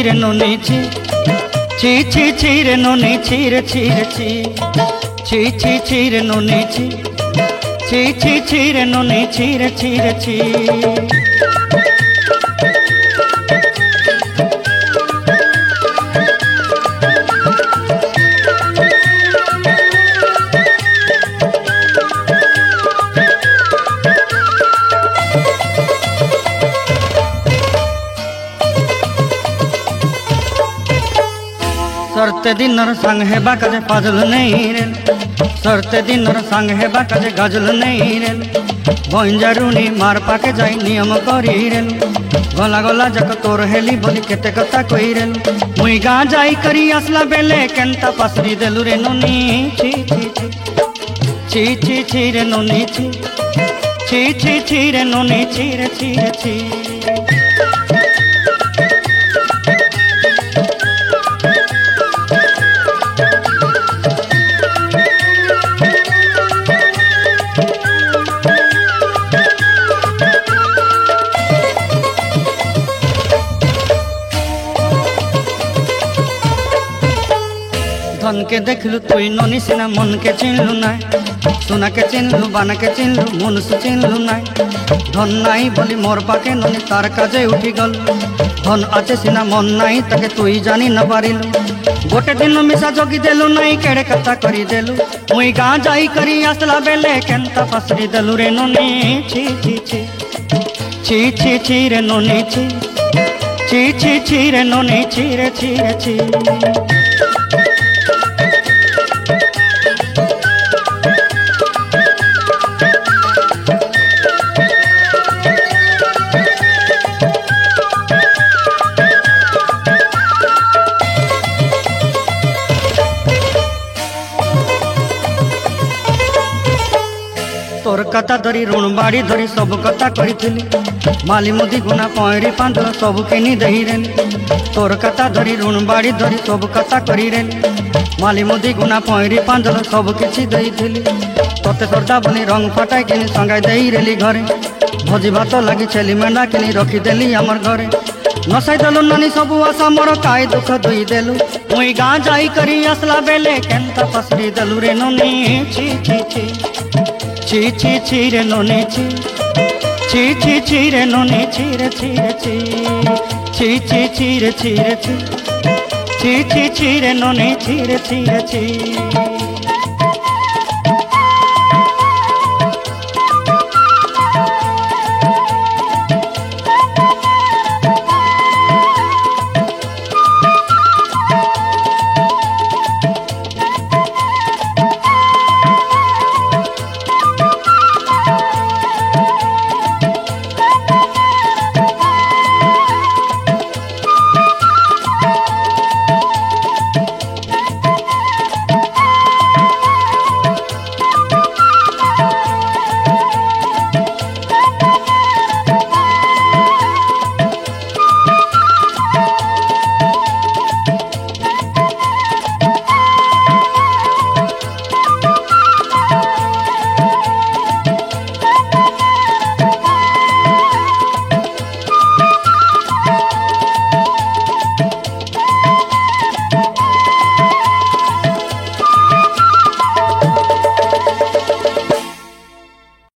रे नोनी ची ची ची ची रे नोनी ची रे ची रे ची ची ची ची रे नोनी ची ची ची ची रे नोनी ची रे ची रे ची। सरते दिनर संग हे बाकाजे पाजल नहीं रे सरते दिनर संग हे बाकाजे गाजल नहीं रे बंजारुनी मार पाके जाई नियम करी रे गला गला जक तोर हेली बोली केते कथा कई रे मुई गा जाई करी असला बेले केंता पासरी देलु रे नोनी ची ची ची ची ची ची रे नोनी ची ची ची ची रे नोनी ची रे ची रे ची। धन के देखलु तुई नोनी सिना मन के चिन्हलु नाय सोना के चिन्हलु बाना के चिन्हलु मनुष्य चिन्हलु नाय धन नाई बोली मोर पाके नोनी तार काजे उठी गल धन आचे सिना मन नाई ताके तुई जानी न पारिलु गोटे दिन मिसा जोगी देलु नाई केड़े कथा करी देलु मुई गा जाई करी आसला बेले केंता फसरी देलु रे नोनी ची ची ची ची ची ची रे नोनी ची ची ची ची रे नोनी ची रे ची रे ची। तोर कथा धरी ऋण बाड़ी धरी सब कथा करी माली मुदी गुना पैरी पांदल सब किनी दही रेली तोर कथा धरी ऋण बाड़ी धरी सब कथा करी रेली माली मुदी गुना पैरी पांदल सब किछि दही थिली तोते सरदा बनी रंग फटाई किनी संगाई दही रेली घरे भोजी भात लगी छेली मेंढा किनी रखी देली हमर घरे नसाई देलु नानी सबु आशा मोर काय दुख दुई देलु मुई गा जाई करी असला बेले केंता पसरी देलु रे नोनी ची ची ची ची ची ची रे नोनी ची ची ची ची रे नोनी ची रे ची रे ची ची ची ची रे ची रे ची ची ची ची रे नोनी ची रे ची रे ची।